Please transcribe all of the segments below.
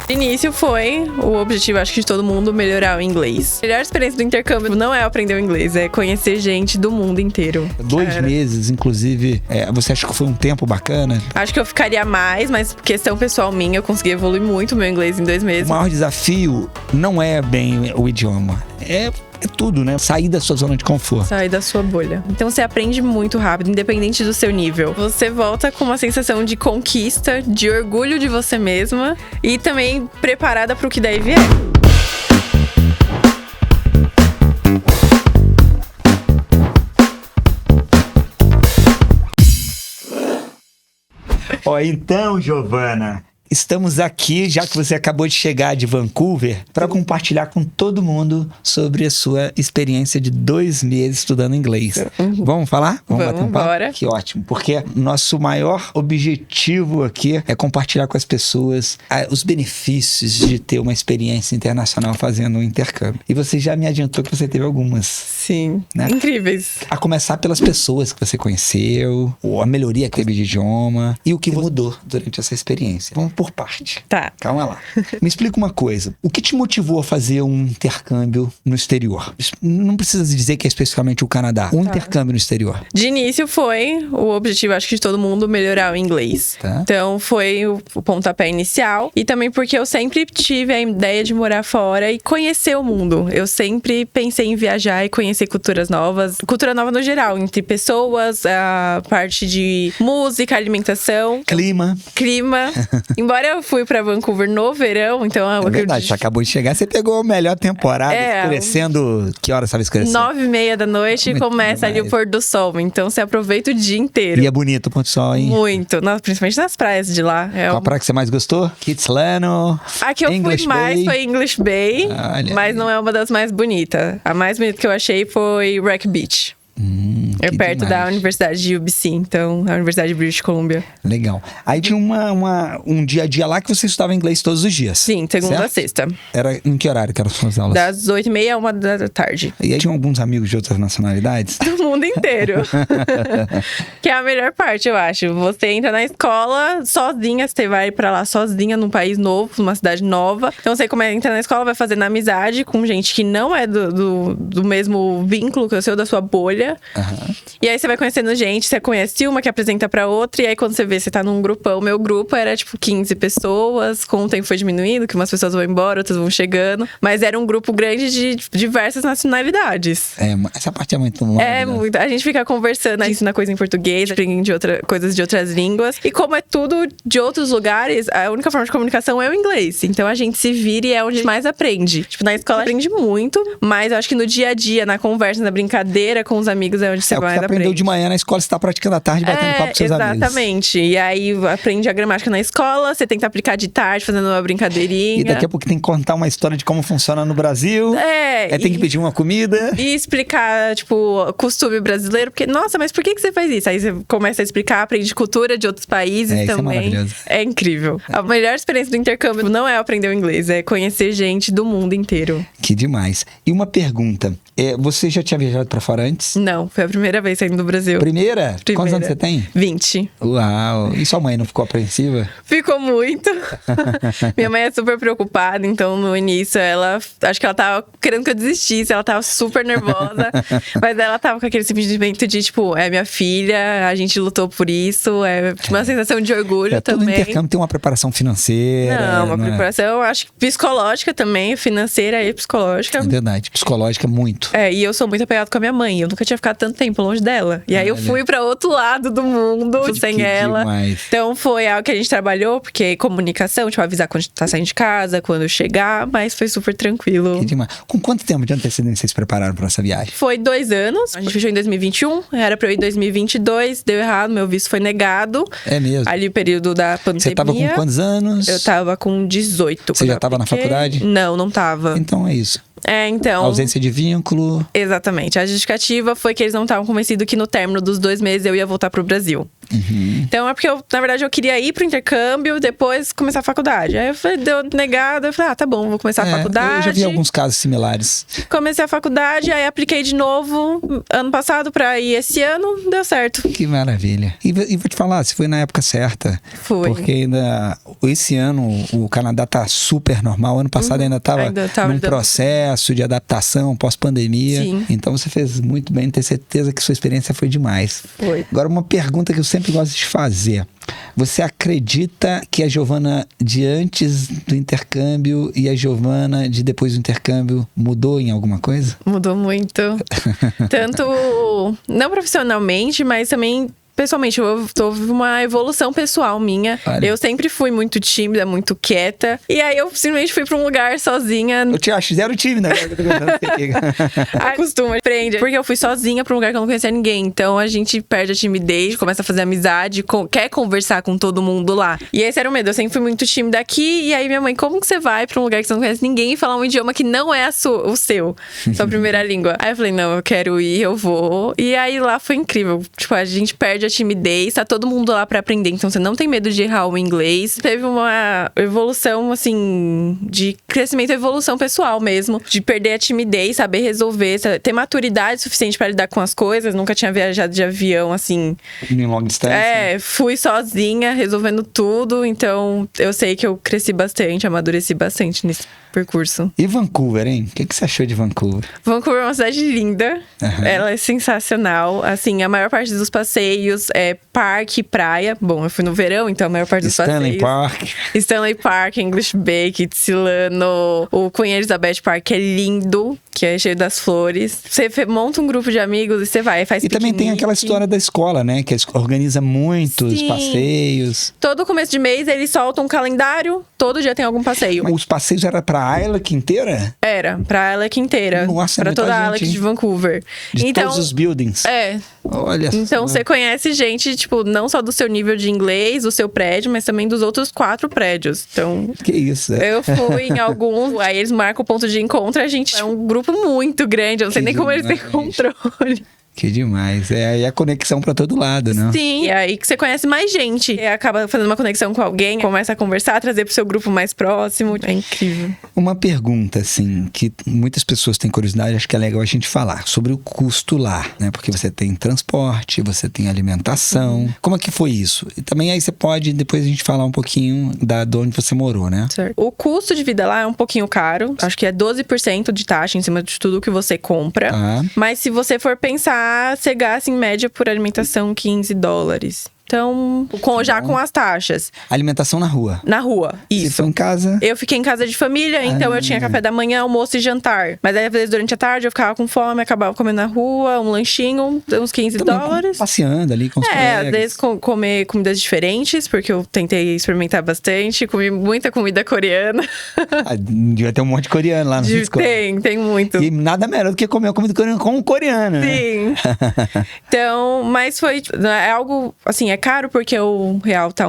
No início foi o objetivo, acho que de todo mundo, melhorar o inglês. A melhor experiência do intercâmbio não é aprender o inglês, é conhecer gente do mundo inteiro. 2 meses, inclusive, você acha que foi um tempo bacana? Acho que eu ficaria mais, mas questão pessoal minha, eu consegui evoluir muito o meu inglês em 2 meses. O maior desafio não é bem o idioma, é tudo, né? Sair da sua zona de conforto. Sair da sua bolha. Então você aprende muito rápido, independente do seu nível. Você volta com uma sensação de conquista, de orgulho de você mesma e também preparada para o que daí vier. Então, Giovana, estamos aqui, já que você acabou de chegar de Vancouver, para compartilhar com todo mundo sobre a sua experiência de 2 meses estudando inglês. Vamos falar? Vamos bater um papo? embora. Que ótimo, porque nosso maior objetivo aqui é compartilhar com as pessoas os benefícios de ter uma experiência internacional fazendo um intercâmbio. E você já me adiantou que você teve algumas. Sim, né? Incríveis. A começar pelas pessoas que você conheceu, ou a melhoria que teve de idioma e o que mudou durante essa experiência. Vamos por parte. Tá. Calma lá. Me explica uma coisa. O que te motivou a fazer um intercâmbio no exterior? Não precisa dizer que é especificamente o Canadá. Um intercâmbio no exterior. De início foi o objetivo, acho que de todo mundo, melhorar o inglês. Tá. Então foi o pontapé inicial. E também porque eu sempre tive a ideia de morar fora e conhecer o mundo. Eu sempre pensei em viajar e conhecer culturas novas. Cultura nova no geral, entre pessoas, a parte de música, alimentação. Clima. Embora eu fui pra Vancouver no verão, então eu É verdade, você acabou de chegar, você pegou a melhor temporada, escurecendo. Que hora sabe escurecer? 9h30 da noite e começa ali o pôr do sol. Então você aproveita o dia inteiro. E é bonito o pôr do sol, hein? Muito. Principalmente nas praias de lá. Qual a praia que você mais gostou? Kitsilano. A que eu fui mais foi English Bay, mas não é uma das mais bonitas. A mais bonita que eu achei foi Wreck Beach. É perto da Universidade de UBC, então, a Universidade de British Columbia. Legal. Aí tinha um dia a dia lá que você estudava inglês todos os dias. Sim, segunda a sexta. Era em que horário que eram as suas aulas? Das 8h30 a 1h da tarde. E aí tinham alguns amigos de outras nacionalidades? Do mundo inteiro. Que é a melhor parte, eu acho. Você entra na escola sozinha, você vai pra lá sozinha, num país novo, numa cidade nova. Então você entra na escola, vai fazendo amizade com gente que não é do mesmo vínculo que o seu, da sua bolha. E aí você vai conhecendo gente, você conhece uma que apresenta pra outra, e aí quando você vê, você tá num grupão. O meu grupo era tipo 15 pessoas, com o tempo foi diminuindo, que umas pessoas vão embora, outras vão chegando. Mas era um grupo grande de diversas nacionalidades. Essa parte é muito longa. Muito. A gente fica conversando, ensina coisa em português, aprende coisas de outras línguas. E como é tudo de outros lugares, a única forma de comunicação é o inglês. Então a gente se vira e é onde mais aprende. Tipo, na escola aprende muito, mas eu acho que no dia a dia, na conversa, na brincadeira com os amigos, é onde você mais aprende. Aprendeu de manhã na escola, você tá praticando à tarde, batendo papo com seus amigos. Exatamente. E aí aprende a gramática na escola, você tenta aplicar de tarde, fazendo uma brincadeirinha. E daqui a pouco tem que contar uma história de como funciona no Brasil. Tem que pedir uma comida. E explicar, tipo, costume brasileiro. Porque, nossa, mas por que você faz isso? Aí você começa a explicar, aprende cultura de outros países também. Isso é maravilhoso. É incrível. A melhor experiência do intercâmbio não é aprender o inglês, é conhecer gente do mundo inteiro. Que demais. E uma pergunta. Você já tinha viajado pra fora antes? Não, foi a primeira vez saindo do Brasil. Primeira? Quantos anos você tem? 20. Uau! E sua mãe não ficou apreensiva? Ficou muito. Minha mãe é super preocupada, então no início acho que ela tava querendo que eu desistisse, ela tava super nervosa. Mas ela tava com aquele sentimento de, tipo, é minha filha, a gente lutou por isso, uma sensação de orgulho também. Todo intercâmbio tem uma preparação financeira. Não, uma preparação, acho que psicológica também, financeira e psicológica. É verdade, psicológica muito. E eu sou muito apegada com a minha mãe, eu nunca tinha ficado tanto tempo longe dela. E aí eu fui pra outro lado do mundo, sem ela. Demais. Então foi algo que a gente trabalhou, porque comunicação, tipo, avisar quando tá saindo de casa, quando chegar, mas foi super tranquilo. Que demais. Com quanto tempo de antecedência vocês prepararam pra essa viagem? Foi 2 anos, a gente fechou em 2021, era pra eu ir em 2022, deu errado, meu visto foi negado. É mesmo? Ali o período da pandemia. Você tava com quantos anos? Eu tava com 18. Você já tava na faculdade? Não tava. Então é isso. Então... ausência de vínculo. Exatamente. A justificativa foi que eles não estavam convencidos que no término dos 2 meses eu ia voltar pro Brasil. Então é porque na verdade eu queria ir pro intercâmbio, depois começar a faculdade. Aí eu falei, deu negada, eu falei, tá bom, vou começar a faculdade. Eu já vi alguns casos similares. Comecei a faculdade, aí apliquei de novo ano passado pra ir esse ano, deu certo. Que maravilha. E vou te falar, se foi na época certa. Foi. Porque ainda, esse ano, o Canadá tá super normal. Ano passado ainda tava num processo de adaptação pós-pandemia. Sim. Então você fez muito bem, ter certeza que sua experiência foi demais. Foi. Agora, uma pergunta que eu sempre gosto de fazer. Você acredita que a Giovana de antes do intercâmbio e a Giovana de depois do intercâmbio mudou em alguma coisa? Mudou muito. Tanto, não profissionalmente, mas também pessoalmente. Houve uma evolução pessoal minha. Olha. Eu sempre fui muito tímida, muito quieta. E aí eu simplesmente fui pra um lugar sozinha. Eu te acho zero tímida. Acostuma, aprende. Porque eu fui sozinha pra um lugar que eu não conhecia ninguém. Então a gente perde a timidez, começa a fazer amizade, quer conversar com todo mundo lá. E esse era o medo. Eu sempre fui muito tímida aqui. E aí minha mãe, como que você vai pra um lugar que você não conhece ninguém e falar um idioma que não é o seu? Sua primeira língua. Aí eu falei, não, eu quero ir, eu vou. E aí lá foi incrível. Tipo, a gente perde a timidez, tá todo mundo lá pra aprender. Então você não tem medo de errar o inglês. Teve uma evolução, assim, de crescimento e evolução pessoal mesmo. De perder a timidez, saber resolver, ter maturidade suficiente pra lidar com as coisas. Nunca tinha viajado de avião, assim. Em longa distância. Fui sozinha, resolvendo tudo. Então eu sei que eu cresci bastante, amadureci bastante nesse percurso. E Vancouver, hein? O que você achou de Vancouver? Vancouver é uma cidade linda. Ela é sensacional. Assim, a maior parte dos passeios é parque e praia. Bom, eu fui no verão, então a maior parte dos Stanley passeios... Stanley Park, English Bay, Kitsilano, o Queen Elizabeth Park, que é lindo, que é cheio das flores. Você monta um grupo de amigos e você vai, faz piquenique. E também tem aquela história da escola, né? Que organiza muitos passeios. Todo começo de mês eles soltam um calendário, todo dia tem algum passeio. Mas os passeios eram pra Island inteira? Era, pra Island inteira. Nossa, pra toda a Island de Vancouver. De todos os buildings? Olha só. Então você conhece gente, tipo, não só do seu nível de inglês, do seu prédio, mas também dos outros 4 prédios. Então. Que isso, Eu fui em alguns, aí eles marcam o ponto de encontro, a gente é um grupo muito grande, eu não sei nem como eles têm controle. Que demais. É a conexão pra todo lado, né? Sim, e aí que você conhece mais gente. E acaba fazendo uma conexão com alguém, começa a conversar, trazer pro seu grupo mais próximo. É incrível. Uma pergunta, assim, que muitas pessoas têm curiosidade, acho que é legal a gente falar, sobre o custo lá, né? Porque você tem transporte, você tem alimentação. Como é que foi isso? E também aí você pode, depois a gente falar um pouquinho de onde você morou, né? Certo. O custo de vida lá é um pouquinho caro. Acho que é 12% de taxa em cima de tudo que você compra. Mas se você for pensar, você gasta em média por alimentação $15. Então, já com as taxas. Alimentação na rua? Na rua, isso. Você foi em casa? Eu fiquei em casa de família, então eu tinha café da manhã, almoço e jantar. Mas aí, às vezes, durante a tarde, eu ficava com fome, acabava comendo na rua, um lanchinho, uns $15. Passeando ali com os colegas. Às vezes comer comidas diferentes, porque eu tentei experimentar bastante. Comi muita comida coreana. Devia ter um monte de coreano lá no Cisco. Tem muito. E nada melhor do que comer comida coreana com um coreano, né? Sim. Então, mas foi... É algo, assim, é caro porque o real tá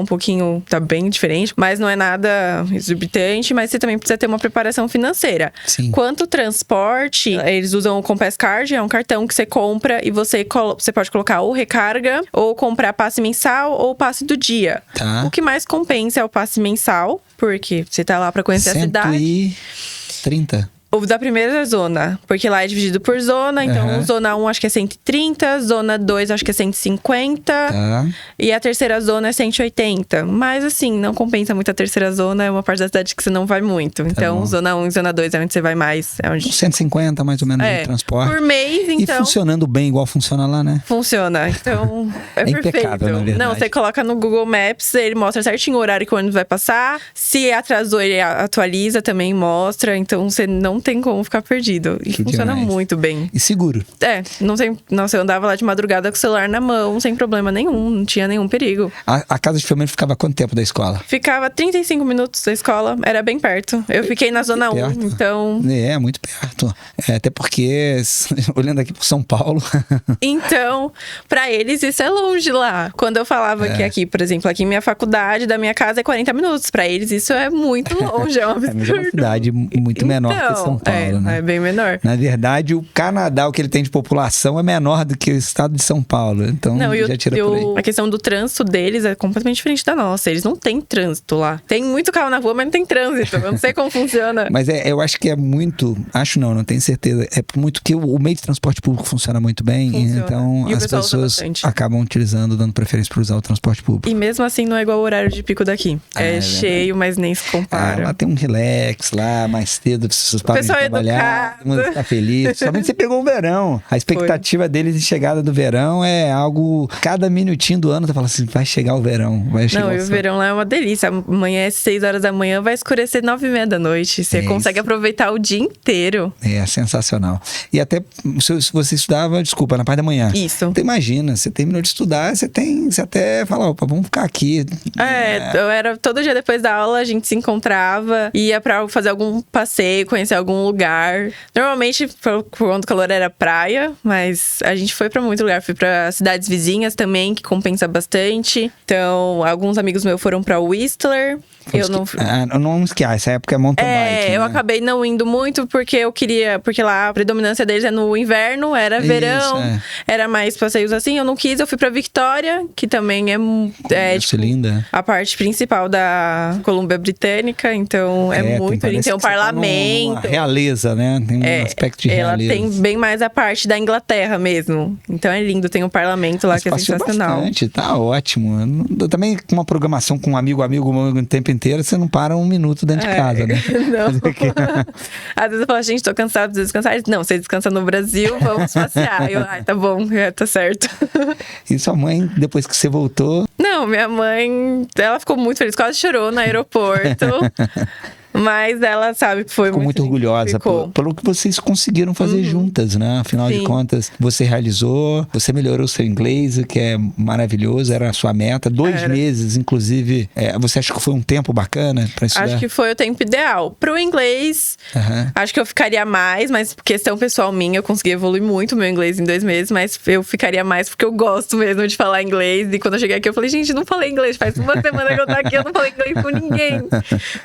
bem diferente, mas não é nada exorbitante, mas você também precisa ter uma preparação financeira. Sim. Quanto transporte, eles usam o Compass Card, é um cartão que você compra e você pode colocar ou recarga, ou comprar passe mensal ou passe do dia. Tá. O que mais compensa é o passe mensal, porque você tá lá pra conhecer a cidade. 130? O da primeira zona, porque lá é dividido por zona, então zona 1 acho que é 130, zona 2 acho que é 150, e a terceira zona é 180. Mas assim, não compensa muito a terceira zona, é uma parte da cidade que você não vai muito. Então, zona 1 e zona 2 é onde você vai mais. É onde... 150 mais ou menos de transporte. Por mês, então. E funcionando bem igual funciona lá, né? Funciona, então é perfeito. Impecável, na verdade. Não, você coloca no Google Maps, ele mostra certinho o horário que o ônibus vai passar. Se atrasou, ele atualiza, também mostra. Então, você não tem como ficar perdido. E funciona muito bem. E seguro. Não tem... Nossa, eu andava lá de madrugada com o celular na mão, sem problema nenhum. Não tinha nenhum perigo. A casa de família ficava quanto tempo da escola? Ficava 35 minutos da escola. Era bem perto. Eu fiquei na zona 1, então... Muito perto. Até porque, olhando aqui pro São Paulo... Então, pra eles, isso é longe lá. Quando eu falava que aqui, por exemplo, aqui minha faculdade da minha casa é 40 minutos. Pra eles, isso é muito longe, é um absurdo. É uma cidade muito menor que São Paulo, né? É bem menor. Na verdade, o Canadá, o que ele tem de população é menor do que o estado de São Paulo. Então, já tira por aí. A questão do trânsito deles é completamente diferente da nossa. Eles não têm trânsito lá. Tem muito carro na rua, mas não tem trânsito. Eu não sei como funciona. Mas eu acho que é muito... Acho não tenho certeza. É muito que o meio de transporte público funciona muito bem. Funciona. Então, as pessoas acabam utilizando, dando preferência para usar o transporte público. E mesmo assim, não é igual o horário de pico daqui. É cheio, mas nem se compara. Lá tem um relax lá, mais cedo, as pessoas param de trabalhar, todo mundo fica feliz. Somente você pegou o verão. A expectativa deles de chegada do verão é algo... Cada minutinho do ano, você fala assim, vai chegar o verão. E o verão lá é uma delícia. Amanhã é 6 horas da manhã, vai escurecer 9h30 da noite. Você consegue aproveitar o dia inteiro. É sensacional. E até, se você estudava, desculpa, na parte da manhã. Isso. Então, imagina, você terminou de estudar, você até fala, opa, vamos ficar aqui. Eu era todo dia depois da aula, a gente se encontrava, ia pra fazer algum passeio, conhecer algum lugar. Normalmente, quando o calor era praia, mas a gente foi pra muito lugar. Fui pra cidades vizinhas também, que compensa bastante. Então, alguns amigos meus foram pra Whistler. Eu não esquiar, essa época é mountain bike, né? Eu acabei não indo muito porque eu queria... Porque lá a predominância deles é no inverno, era verão, era mais passeios assim. Eu não quis, eu fui pra Victoria, que também é tipo, linda. A parte principal da Colômbia Britânica, então é muito lindo. Tem um parlamento. Uma realeza, né? Tem um aspecto de realeza. Ela tem bem mais a parte da Inglaterra mesmo. Então é lindo, tem um parlamento lá que é sensacional. Bastante, tá ótimo. Eu também com uma programação com um amigo o tempo inteiro, você não para um minuto dentro de casa, né? Não. Às vezes eu falo, gente, tô cansado, preciso descansar. Não, você descansa no Brasil, vamos passear. Eu, tá bom, tá certo. E sua mãe, depois que você voltou? Não, minha mãe, ela ficou muito feliz, quase chorou no aeroporto. Mas ela sabe que foi muito orgulhosa pelo que vocês conseguiram fazer juntas, né? Afinal de contas, você realizou, você melhorou o seu inglês, o que é maravilhoso, era a sua meta. 2 meses, inclusive. Você acha que foi um tempo bacana para estudar? Acho que foi o tempo ideal. Pro inglês, acho que eu ficaria mais, mas por questão pessoal minha, eu consegui evoluir muito o meu inglês em 2 meses, mas eu ficaria mais porque eu gosto mesmo de falar inglês. E quando eu cheguei aqui, eu falei, gente, não falei inglês. Faz uma semana que eu tô aqui, eu não falei inglês com ninguém.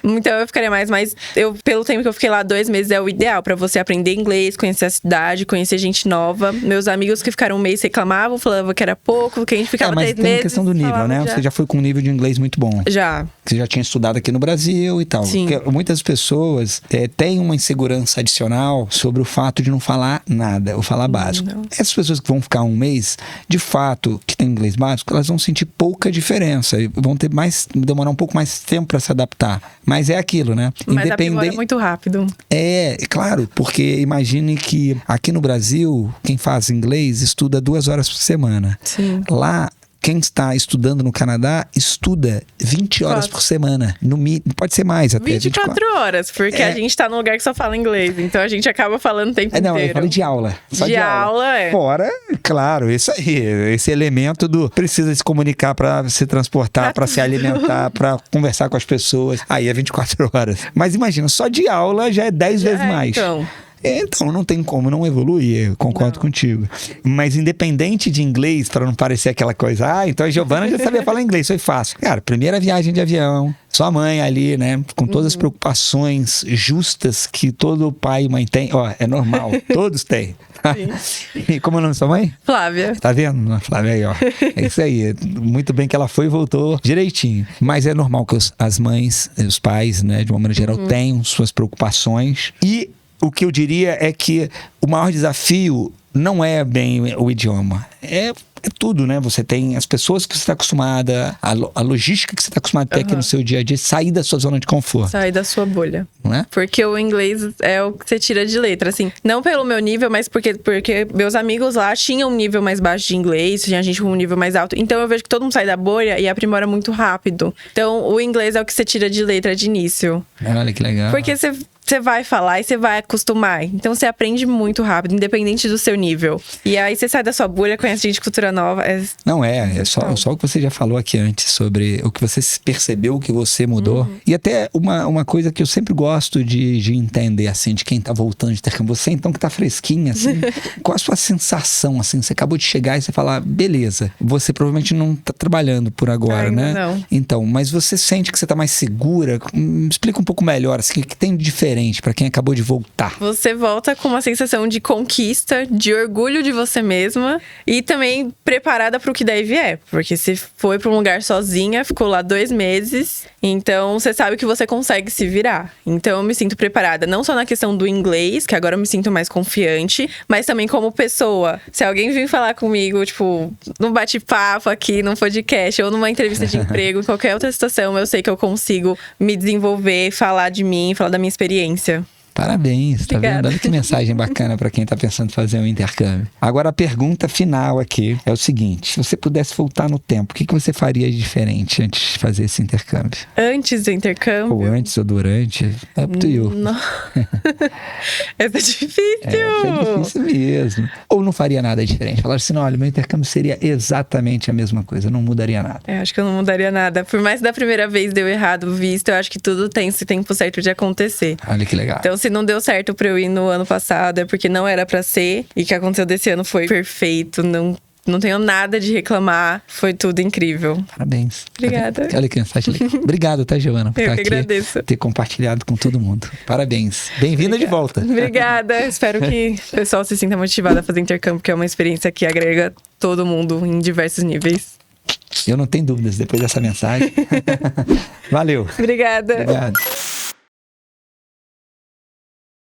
Então eu ficaria mais, mas pelo tempo que eu fiquei lá, 2 meses é o ideal pra você aprender inglês, conhecer a cidade, conhecer gente nova. Meus amigos que ficaram 1 mês reclamavam, falavam que era pouco, que a gente ficava 3 meses. Mas tem a questão do nível, né? Você já foi com um nível de inglês muito bom. Já. Você já tinha estudado aqui no Brasil e tal. Sim. Porque muitas pessoas têm uma insegurança adicional sobre o fato de não falar nada, ou falar básico. Não. Essas pessoas que vão ficar 1 mês, de fato, que tem inglês básico, elas vão sentir pouca diferença. Vão demorar um pouco mais tempo pra se adaptar. Mas é aquilo, né? Mas aprimora muito rápido. Claro, porque imagine que aqui no Brasil, quem faz inglês estuda 2 horas por semana. Sim. Lá, quem está estudando no Canadá estuda 20 horas por semana. Pode ser mais até. 24 horas, porque a gente tá num lugar que só fala inglês. Então a gente acaba falando o tempo inteiro. Não, eu falo de aula. Só de aula. Fora, claro, isso aí. Esse elemento do precisa se comunicar para se transportar, para se alimentar, para conversar com as pessoas. Aí é 24 horas. Mas imagina, só de aula já é 10 vezes mais. Então, não tem como não evoluir, eu concordo contigo. Mas independente de inglês, para não parecer aquela coisa, então a Giovana já sabia falar inglês, foi fácil. Cara, primeira viagem de avião, sua mãe ali, né, com todas as preocupações justas que todo pai e mãe tem. É normal, todos têm. E como é o nome da sua mãe? Flávia. Tá vendo? Flávia aí, ó. É isso aí. Muito bem que ela foi e voltou direitinho. Mas é normal que as mães, os pais, né, de uma maneira geral, tenham suas preocupações. E o que eu diria é que o maior desafio não é bem o idioma. É tudo, né? Você tem as pessoas que você está acostumada, a logística que você está acostumado a ter aqui no seu dia a dia, sair da sua zona de conforto. Sair da sua bolha. Não é? Porque o inglês é o que você tira de letra, assim. Não pelo meu nível, mas porque meus amigos lá tinham um nível mais baixo de inglês, tinha gente com um nível mais alto. Então eu vejo que todo mundo sai da bolha e aprimora muito rápido. Então o inglês é o que você tira de letra de início. Olha que legal. Porque você vai falar e você vai acostumar. Então você aprende muito rápido, independente do seu nível. E aí você sai da sua bolha, conhece gente de cultura nova. Não é só o que você já falou aqui antes, sobre o que você percebeu, o que você mudou. E até uma coisa que eu sempre gosto de entender, assim, de quem tá voltando de intercâmbio. Você então que tá fresquinha, assim, qual a sua sensação, assim? Você acabou de chegar e você fala, beleza, você provavelmente não tá trabalhando por agora, ainda né? Não. Então, mas você sente que você tá mais segura? Me explica um pouco melhor, assim, o que tem de diferente diferente para quem acabou de voltar? Você volta com uma sensação de conquista, de orgulho de você mesma e também preparada para o que daí vier. Porque você foi para um lugar sozinha, ficou lá 2 meses, então você sabe que você consegue se virar. Então eu me sinto preparada, não só na questão do inglês, que agora eu me sinto mais confiante, mas também como pessoa. Se alguém vir falar comigo, tipo, num bate-papo aqui, num podcast ou numa entrevista de emprego, em qualquer outra situação, eu sei que eu consigo me desenvolver, falar de mim, falar da minha experiência. Parabéns, tá Obrigada. vendo? Olha que mensagem bacana para quem tá pensando em fazer um intercâmbio. Agora a pergunta final aqui é o seguinte: se você pudesse voltar no tempo, o que você faria de diferente antes de fazer esse intercâmbio? Antes do intercâmbio? Ou antes ou durante? Up to you. Não. Essa é difícil. É difícil mesmo. Ou não faria nada diferente? Falar assim, não, olha, meu intercâmbio seria exatamente a mesma coisa, não mudaria nada. Acho que eu não mudaria nada. Por mais que da primeira vez deu errado o visto, eu acho que tudo tem esse tempo certo de acontecer. Olha que legal. Então, se não deu certo pra eu ir no ano passado, é porque não era pra ser. E o que aconteceu desse ano foi perfeito. Não tenho nada de reclamar. Foi tudo incrível. Parabéns. Obrigada. Olha que mensagem legal. Obrigado, tá, Giovana, por Eu estar que aqui, agradeço. ter compartilhado com todo mundo. Parabéns. Bem-vinda de volta. Obrigada. Espero que o pessoal se sinta motivado a fazer intercâmbio, porque é uma experiência que agrega todo mundo em diversos níveis. Eu não tenho dúvidas depois dessa mensagem. Valeu. Obrigada. Obrigado.